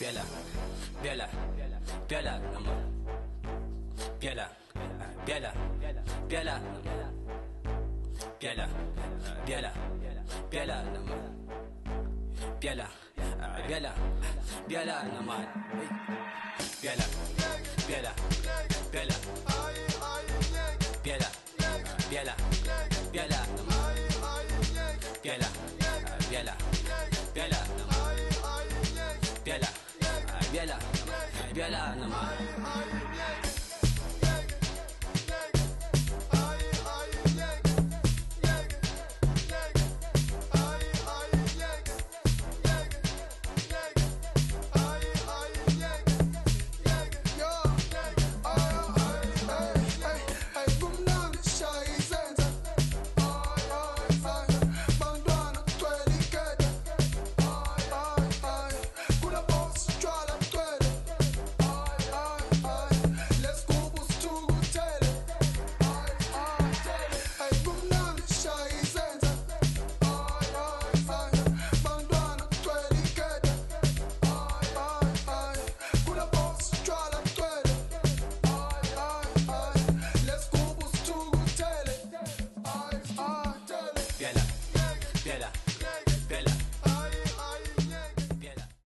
Biela, biela, biela naman. Biela, biela, biela naman. Biela, biela, biela naman. Biela, biela, biela naman. Biela, biela, biela. Biela, biela, biela naman. Biela, biela, biela naman. Biela, biela, biela naman.